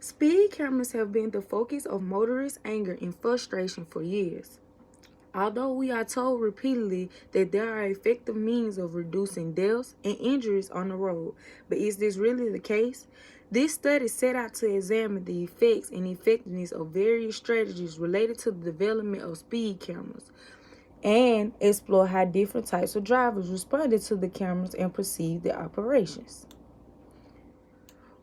Speed cameras have been the focus of motorists' anger and frustration for years. Although we are told repeatedly that there are effective means of reducing deaths and injuries on the road, but is this really the case? This study set out to examine the effects and effectiveness of various strategies related to the development of speed cameras and explore how different types of drivers responded to the cameras and perceived the operations.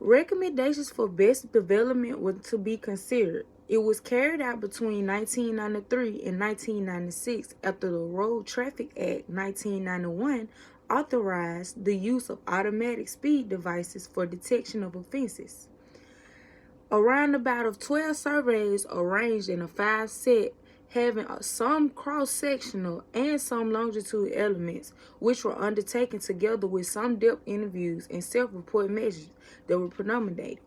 Recommendations for best development were to be considered. It was carried out between 1993 and 1996 after the Road Traffic Act 1991 authorized the use of automatic speed devices for detection of offenses. Around about of 12 surveys arranged in a 5 set having some cross-sectional and some longitude elements, which were undertaken together with some depth interviews and self-report measures that were predominated.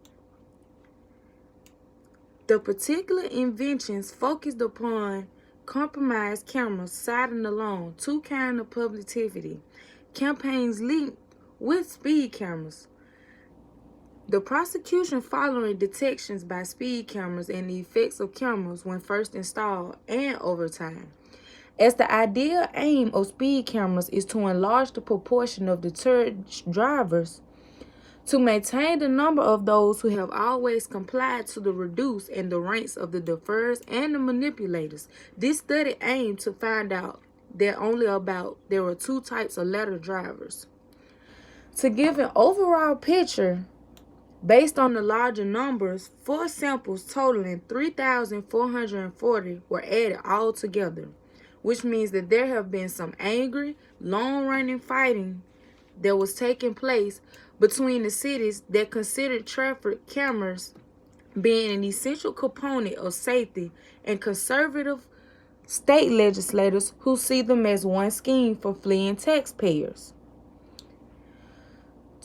The particular inventions focused upon compromised cameras siding along two kinds of publicity, campaigns linked with speed cameras. The prosecution following detections by speed cameras and the effects of cameras when first installed and over time. As the ideal aim of speed cameras is to enlarge the proportion of deterred drivers, to maintain the number of those who have always complied to the reduce and the ranks of the deferrers and the manipulators. This study aimed to find out that there were two types of ladder drivers. To give an overall picture, based on the larger numbers, 4 samples totaling 3,440 were added all together, which means that there have been some angry, long-running fighting that was taking place between the cities that considered traffic cameras being an essential component of safety and conservative state legislators who see them as one scheme for fleeing taxpayers.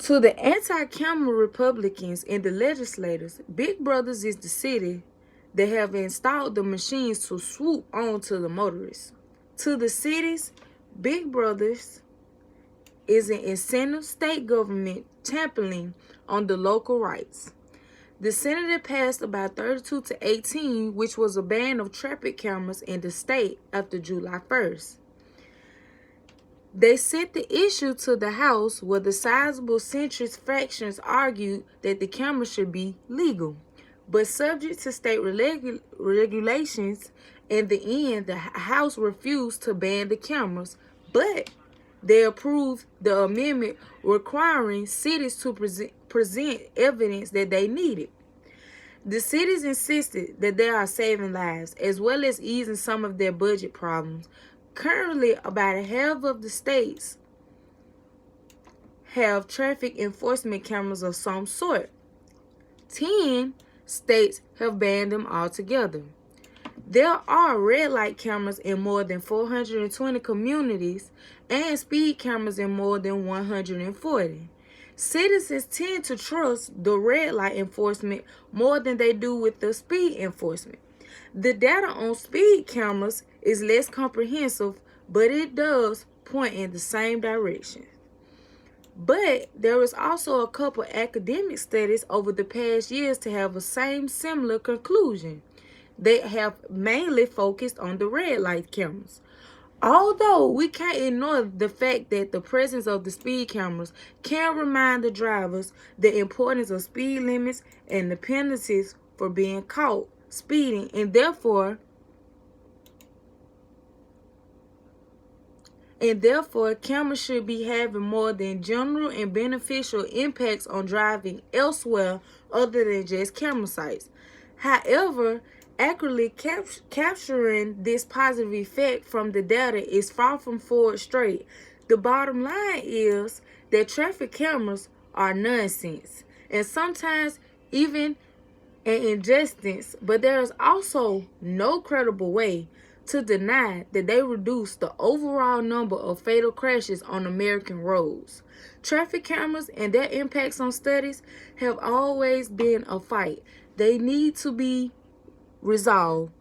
To the anti-camera Republicans and the legislators, Big Brothers is the city that have installed the machines to swoop onto the motorists. To the cities, Big Brothers is an incentive state government tampering on the local rights. The Senate passed about 32-18, which was a ban of traffic cameras in the state after July 1st. They sent the issue to the House, where the sizable centrist factions argued that the camera should be legal, but subject to state regulations. In the end, the House refused to ban the cameras, but they approved the amendment requiring cities to present evidence that they needed. The cities insisted that they are saving lives, as well as easing some of their budget problems. Currently, about half of the states have traffic enforcement cameras of some sort. 10 states have banned them altogether. There are red light cameras in more than 420 communities and speed cameras in more than 140. Citizens tend to trust the red light enforcement more than they do with the speed enforcement. The data on speed cameras is less comprehensive, but it does point in the same direction. But there is also a couple academic studies over the past years to have a similar conclusion. They have mainly focused on the red light cameras. Although we can't ignore the fact that the presence of the speed cameras can remind the drivers the importance of speed limits and the penalties for being caught speeding, and therefore cameras should be having more than general and beneficial impacts on driving elsewhere other than just camera sites. However, accurately capturing this positive effect from the data is far from forward straight. The bottom line is that traffic cameras are nonsense and sometimes even an injustice, but there is also no credible way to deny that they reduce the overall number of fatal crashes on American roads. Traffic cameras and their impacts on studies have always been a fight. They need to be resolved